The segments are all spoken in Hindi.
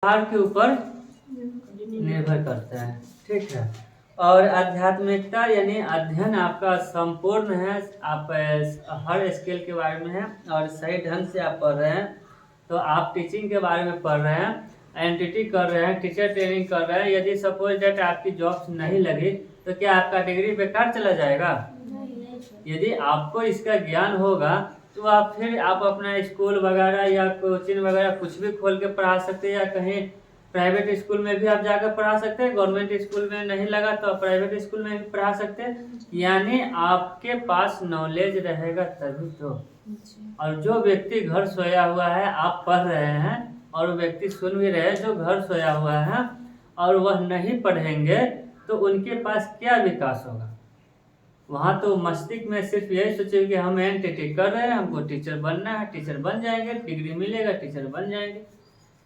व्यवहार के ऊपर निर्भर करता है। ठीक है। और आध्यात्मिकता यानी अध्ययन आपका संपूर्ण है, आप हर स्किल के बारे में है और सही ढंग से आप पढ़ रहे हैं। तो आप टीचिंग के बारे में पढ़ रहे हैं, एनटीटी कर रहे हैं, टीचर ट्रेनिंग कर रहे हैं। यदि सपोज डेट आपकी जॉब नहीं लगी तो क्या आपका डिग्री बेकार चला जाएगा? यदि आपको इसका ज्ञान होगा तो आप फिर आप अपना स्कूल वगैरह या कोचिंग वगैरह कुछ भी खोल के पढ़ा सकते हैं, या कहीं प्राइवेट स्कूल में भी आप जाकर पढ़ा सकते हैं। गवर्नमेंट स्कूल में नहीं लगा तो आप प्राइवेट स्कूल में भी पढ़ा सकते हैं। यानी आपके पास नॉलेज रहेगा तभी तो। और जो व्यक्ति घर सोया हुआ है, आप पढ़ रहे हैं और व्यक्ति सुन भी रहे हैं, जो घर सोया हुआ है और वह नहीं पढ़ेंगे तो उनके पास क्या विकास होगा? वहाँ तो मस्तिष्क में सिर्फ यही सोचे कि हम एनटीटी कर रहे हैं, हमको टीचर बनना है, टीचर बन जाएंगे, डिग्री मिलेगा, टीचर बन जाएंगे।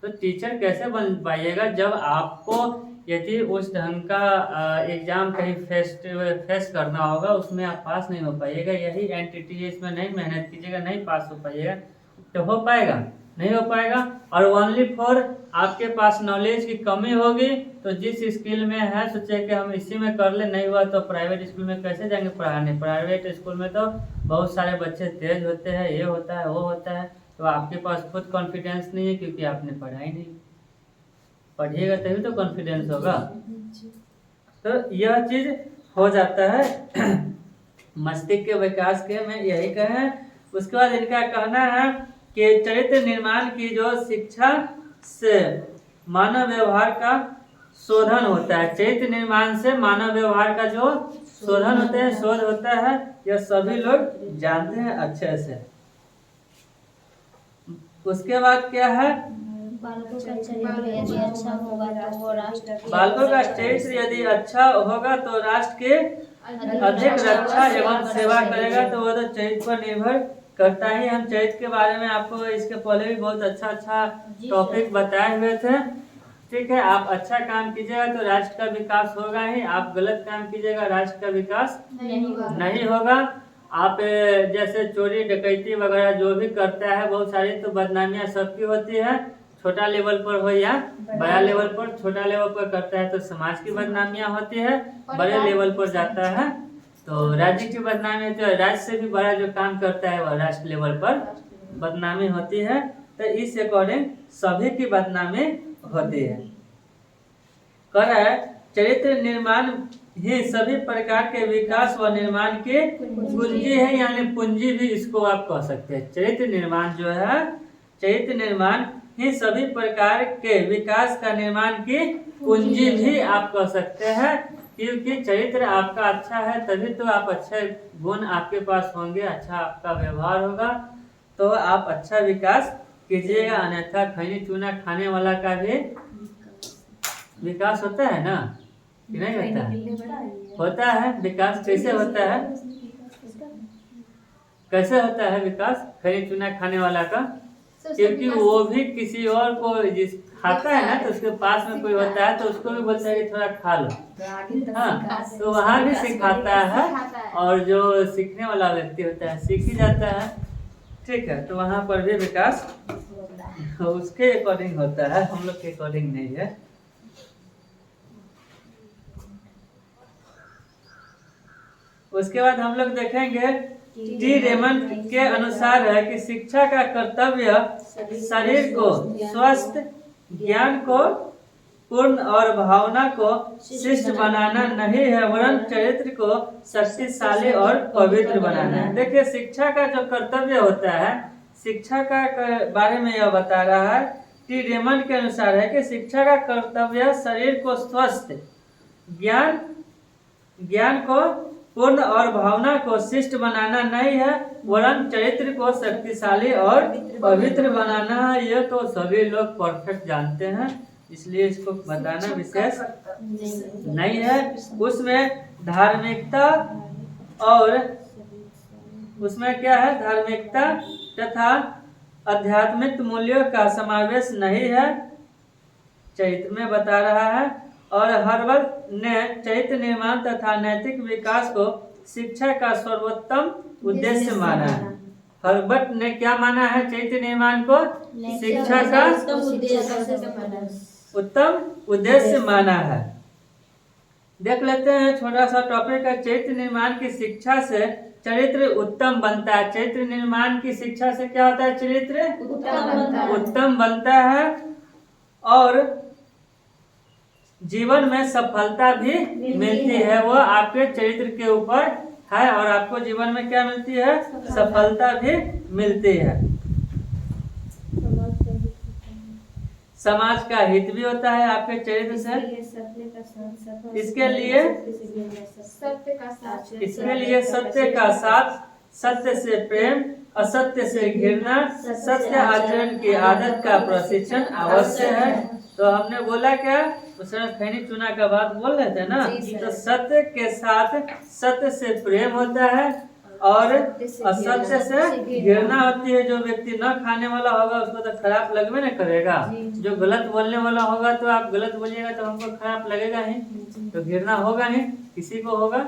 तो टीचर कैसे बन पाइएगा जब आपको यदि उस ढंग का एग्जाम कहीं फेस करना होगा, उसमें आप पास नहीं हो पाइएगा। यही एनटीटी है, इसमें नहीं मेहनत कीजिएगा, नहीं पास हो पाइएगा। तो हो पाएगा? नहीं हो पाएगा। और ओनली फॉर आपके पास नॉलेज की कमी होगी तो जिस स्किल में है सोचे कि हम इसी में कर ले, नहीं हुआ तो प्राइवेट स्कूल में कैसे जाएंगे पढ़ाने? प्राइवेट स्कूल में तो बहुत सारे बच्चे तेज होते हैं, ये होता है वो होता है, तो आपके पास खुद कॉन्फिडेंस नहीं है क्योंकि आपने पढ़ा ही नहीं। पढ़िएगा तभी तो कॉन्फिडेंस होगा। तो यह चीज हो जाता है मस्तिष्क के विकास के में यही कहें। उसके बाद इनका कहना है कि चरित्र निर्माण की जो शिक्षा से मानव व्यवहार का शोधन होता है। चरित्र निर्माण से मानव व्यवहार का जो शोधन होते हैं, शोध होता है, यह सभी लोग जानते हैं अच्छे से। उसके बाद क्या है? बालकों का चरित्र यदि अच्छा होगा तो वो राष्ट्र बालकों का चरित्र यदि अच्छा होगा तो राष्ट्र के अधिक रक्षा एवं सेवा करेगा। तो वो तो चरित्र पर निर्भर करता ही। हम चरित्र के बारे में आपको इसके पहले भी बहुत अच्छा टॉपिक बताए हुए थे। ठीक है। आप अच्छा काम कीजिएगा तो राष्ट्र का विकास होगा ही, आप गलत काम कीजिएगा राष्ट्र का विकास नहीं होगा। आप जैसे चोरी डकैती वगैरह जो भी करता है, बहुत सारी तो बदनामियां सबकी होती है, छोटा लेवल पर हो या बड़ा लेवल पर। छोटा लेवल पर करता है तो समाज की बदनामियां होती है, बड़े लेवल पर जाता है तो राज्य की बदनामी होती है, राज्य से भी बड़ा जो काम करता है वह राष्ट्र लेवल पर बदनामी होती है। तो इस अकॉर्डिंग सभी की बदनामी होती है। कर चरित्र निर्माण ही सभी प्रकार के विकास व निर्माण की पूंजी है, यानी पूंजी भी इसको आप कह सकते हैं। चरित्र निर्माण जो है, चरित्र निर्माण ही सभी प्रकार के विकास का निर्माण की पूंजी भी आप कह सकते हैं। क्योंकि चरित्र आपका अच्छा है तभी तो आप अच्छे गुण आपके पास होंगे, अच्छा आपका व्यवहार होगा तो आप अच्छा विकास कीजिएगा। अन्यथा खैनी चूना खाने वाला का भी विकास होता है ना, कि नहीं होता है? होता है। विकास कैसे होता है? कैसे होता है विकास खैनी चूना खाने वाला का? क्योंकि वो भी किसी और को जिस खाता है ना तो उसके पास में कोई होता है तो उसको भी बोलता है कि थोड़ा खा लो। हाँ, तो वहाँ भी सिखाता है और जो सीखने वाला व्यक्ति होता है सीख ही जाता है। ठीक है। तो वहाँ पर भी विकास उसके अकॉर्डिंग होता है, हम लोग के अकॉर्डिंग नहीं है। उसके बाद हम लोग देखेंगे टी रेमंड के अनुसार है कि शिक्षा का कर्तव्य शरीर को स्वस्थ, ज्ञान को पूर्ण और भावना को शिष्ट बनाना नहीं है, वरन चरित्र को शक्तिशाली और पवित्र बनाना है। देखिए शिक्षा का जो कर्तव्य होता है, शिक्षा का बारे में यह बता रहा है टी रेमंड के अनुसार है कि शिक्षा का कर्तव्य शरीर को स्वस्थ, ज्ञान को पूर्ण और भावना को शिष्ट बनाना नहीं है, वरन चरित्र को शक्तिशाली और पवित्र बनाना है। यह तो सभी लोग परफेक्ट जानते हैं, इसलिए इसको बताना विशेष नहीं है। उसमें धार्मिकता और उसमें क्या है? धार्मिकता तथा आध्यात्मिक मूल्यों का समावेश नहीं है, चरित्र में बता रहा है। और हर्बर्ट ने चरित्र निर्माण तथा नैतिक विकास को शिक्षा का सर्वोत्तम उद्देश्य माना है। हर्बर्ट ने क्या माना है चरित्र निर्माण को? शिक्षा का उत्तम उद्देश्य माना है। देख लेते हैं छोटा सा टॉपिक है, चरित्र निर्माण की शिक्षा से चरित्र उत्तम बनता है। चरित्र निर्माण की शिक्षा से क्या होता है? चरित्र उत्तम बनता है और जीवन में सफलता भी मिलती है। वो आपके चरित्र के ऊपर है और आपको जीवन में क्या मिलती है? सफलता भी मिलती है। समाज का हित भी होता है आपके चरित्र से। इसके लिए सत्य का साथ, सत्य से प्रेम, असत्य से घृणा, सत्य आचरण की आदत का प्रशिक्षण अवश्य है। तो हमने बोला क्या? उसमें खैनी चुना का बात बोल रहे थे ना। तो सत्य के साथ सत्य से प्रेम होता है और असत्य से घृणा होती है। जो व्यक्ति न खाने वाला होगा उसको तो खराब लगवे न करेगा। जो गलत बोलने वाला होगा तो आप गलत बोलिएगा तो हमको खराब लगेगा ही, तो घृणा होगा ही, किसी को होगा।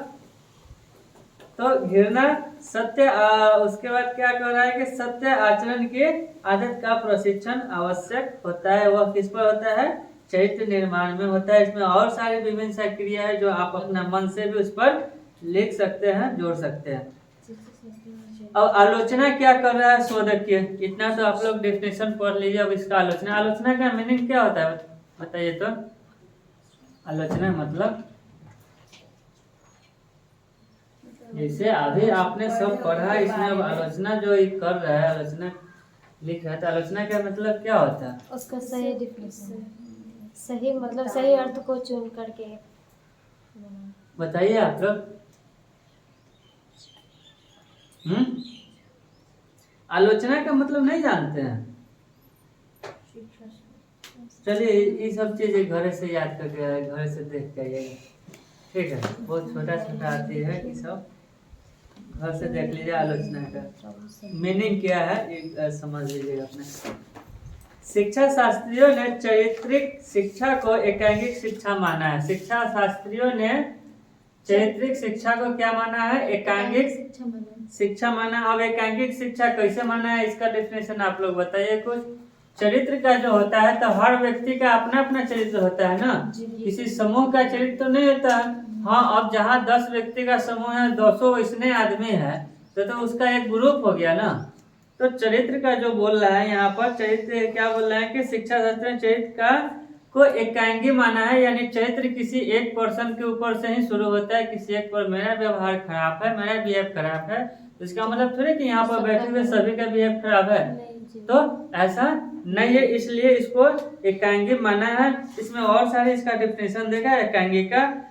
तो घृणा सत्य उसके बाद क्या कह रहा है कि सत्य आचरण की आदत का प्रशिक्षण आवश्यक होता है। वह किस पर होता है? चरित्र निर्माण में होता है। इसमें और सारी विभिन्न सा क्रिया है जो आप अपना मन से भी उस पर लिख सकते हैं, जोड़ सकते हैं। अब आलोचना क्या कर रहा है सो देखिए। इतना तो आप लोग डेफिनेशन पढ़ लीजिए। अब इसका आलोचना का मीनिंग क्या होता है बताइए तो। आलोचना मतलब जैसे अभी आपने सब पढ़ा, इसमें अब आलोचना जो कर रहा है, आलोचना लिख रहा है, तो आलोचना का मतलब क्या होता है? उसका सही डिफिनेशन, सही मतलब सही अर्थ को चुन करके बताइए आप लोग। आलोचना का मतलब नहीं जानते हैं? चलिए ये सब चीजें घर से याद करके, घर से देख के आइएगा, ठीक है। बहुत छोटा छोटा आती है कि सब घर से देख लीजिए। आलोचना का मीनिंग क्या है ये समझ लीजिएगा अपने। शिक्षा शास्त्रियों ने चारित्रिक शिक्षा को एकांगिक शिक्षा माना है। शिक्षा शास्त्रियों ने चारित्रिक शिक्षा को क्या माना है? एकांगिक शिक्षा माना। अब एकांगिक शिक्षा कैसे माना है इसका डेफिनेशन आप लोग बताइए कुछ। चरित्र का जो होता है तो हर व्यक्ति का अपना अपना चरित्र होता है ना, किसी समूह का चरित्र तो नहीं होता है। हाँ, अब जहाँ 10 व्यक्ति का समूह है, 200 इसने आदमी है तो उसका एक ग्रुप हो गया ना। तो चरित्र का जो बोल रहा है यहाँ पर, चरित्र क्या बोल रहा है कि शिक्षा शास्त्र में चरित्र का को एकांगी माना है। यानी चरित्र किसी एक पर्सन के ऊपर से ही शुरू होता है। किसी एक पर मेरा व्यवहार खराब है, मेरा बिहेव खराब है, तो इसका मतलब थोड़ी कि यहाँ पर बैठे हुए सभी का बिहेव खराब है, तो ऐसा नहीं है। इसलिए इसको एकांगी माना है। इसमें और सारे इसका डिफिनेशन देखा एकांगी का।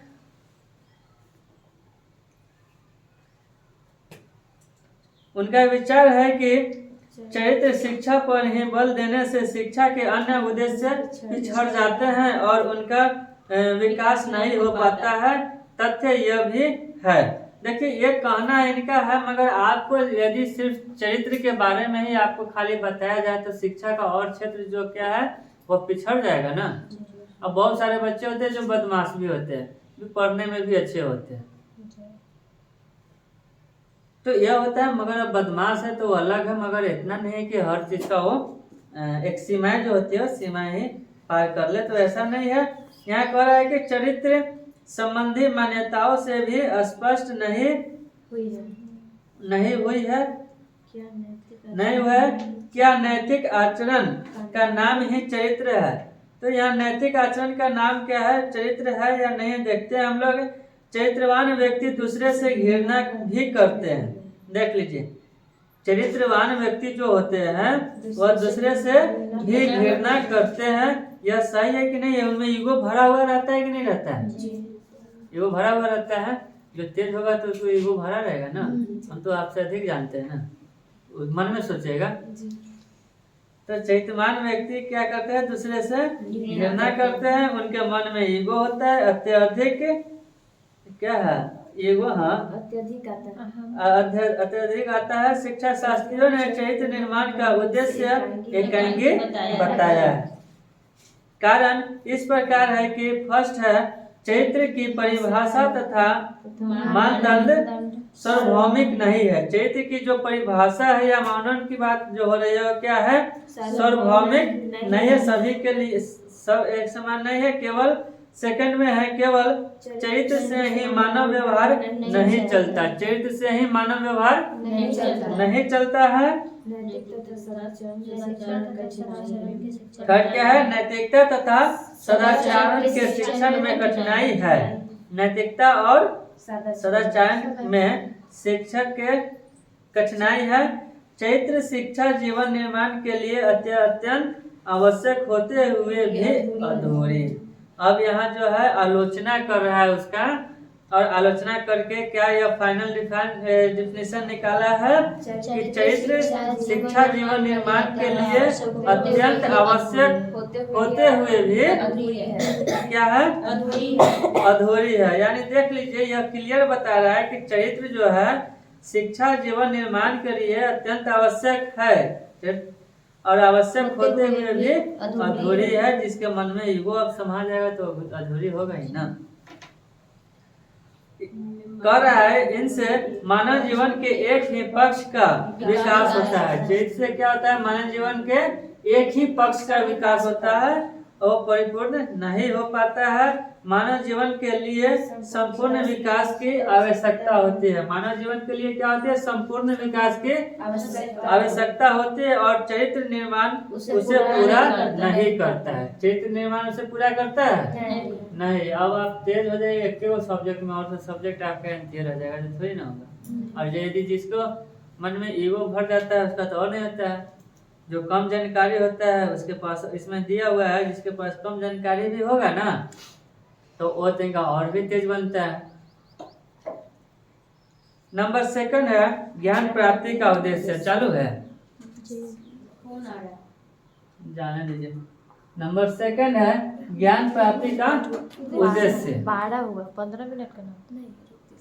उनका विचार है कि चरित्र शिक्षा पर ही बल देने से शिक्षा के अन्य उद्देश्य पिछड़ जाते हैं और उनका विकास नहीं हो पाता है। तथ्य यह भी है। देखिए ये कहना इनका है, मगर आपको यदि सिर्फ चरित्र के बारे में ही आपको खाली बताया जाए तो शिक्षा का और क्षेत्र जो क्या है वो पिछड़ जाएगा ना। अब बहुत सारे बच्चे होते हैं जो बदमाश भी होते हैं, भी पढ़ने में भी अच्छे होते हैं, तो यह होता है। मगर अब बदमाश है तो अलग है, मगर इतना नहीं है कि हर चीज का वो एक सीमाएं जो होती है सीमाएं ही पार कर ले, तो ऐसा नहीं है। यहाँ कह रहा है कि चरित्र संबंधी मान्यताओं से भी स्पष्ट नहीं हुई है क्या नैतिक आचरण का नाम ही चरित्र है। तो यहाँ नैतिक आचरण का नाम क्या है? चरित्र है या नहीं देखते हैं हम लोग। चरित्रवान व्यक्ति दूसरे से घृणा भी करते हैं। देख लीजिए, चरित्रवान व्यक्ति जो होते हैं वह दूसरे से भी घृणा करते हैं। यह सही है कि नहीं है? उनमें ईगो भरा हुआ रहता है कि नहीं रहता है? ईगो भरा हुआ रहता है। जो तेज होगा तो उसको ईगो भरा रहेगा ना। हम तो आपसे अधिक जानते हैं ना, मन में सोचेगा। तो चरित्रवान व्यक्ति क्या करते हैं? दूसरे से घृणा करते हैं। उनके मन में ईगो होता है, अत्यधिक क्या है ईगो, हाँ अत्यधिक आता है। शिक्षा शास्त्रियों ने चरित्र निर्माण का उद्देश्य एकांगी बताया है। कारण इस प्रकार है कि फर्स्ट है चरित्र की परिभाषा तथा मानदंड सार्वभौमिक नहीं है। चरित्र की जो परिभाषा है या मानन की बात जो हो रही है वो क्या है? सार्वभौमिक नहीं है, सभी के लिए सब एक समान नहीं है। केवल सेकंड में है, केवल चरित्र से ही मानव व्यवहार नहीं चलता। चरित्र से ही मानव व्यवहार नहीं चलता है। थर्ड क्या है? नैतिकता तथा सदाचार के शिक्षण में कठिनाई है। नैतिकता और सदाचार में शिक्षक के कठिनाई है। चरित्र शिक्षा जीवन निर्माण के लिए अत्यंत आवश्यक होते हुए भी अधूरी। अब यहाँ जो है आलोचना कर रहा है उसका, और आलोचना करके क्या यह फाइनल डिफिनेशन निकाला है कि चरित्र शिक्षा जीवन निर्माण के लिए अत्यंत आवश्यक होते हुए भी क्या है? अधूरी है। यानी देख लीजिए, यह क्लियर बता रहा है कि चरित्र जो है शिक्षा जीवन निर्माण के लिए अत्यंत आवश्यक है और आवश्यक होते हुए भी अधूरी है। जिसके मन में ईगो अब समा जाएगा तो अधूरी होगा ही ना। कह रहा है इनसे मानव जीवन के एक ही पक्ष का विकास होता है। चरित्र से क्या होता है? मानव जीवन के एक ही पक्ष का विकास होता है और परिपूर्ण नहीं हो पाता है। मानव जीवन के लिए संपूर्ण विकास की आवश्यकता होती है। मानव जीवन के लिए क्या होती है? संपूर्ण विकास की आवश्यकता होती है और चरित्र निर्माण उसे पूरा नहीं करता है। चरित्र निर्माण उसे पूरा करता है नहीं। अब आप तेज हो जाएंगे एक सब्जेक्ट में, और सब्जेक्ट आपका एंथियर रह जाएगा तो थोड़ी ना होगा। और यदि जिसको मन में ईगो भर जाता है उसका तो और नहीं होता है। जो कम जानकारी होता है उसके पास, इसमें दिया हुआ है जिसके पास कम जानकारी भी होगा ना तो वो तरीका और भी तेज बनता है। नंबर सेकंड है ज्ञान प्राप्ति का उद्देश्य। चालू है, जाने दीजिए। नंबर सेकंड है ज्ञान प्राप्ति का उद्देश्य। 12 हुआ, 15 मिनट का ना।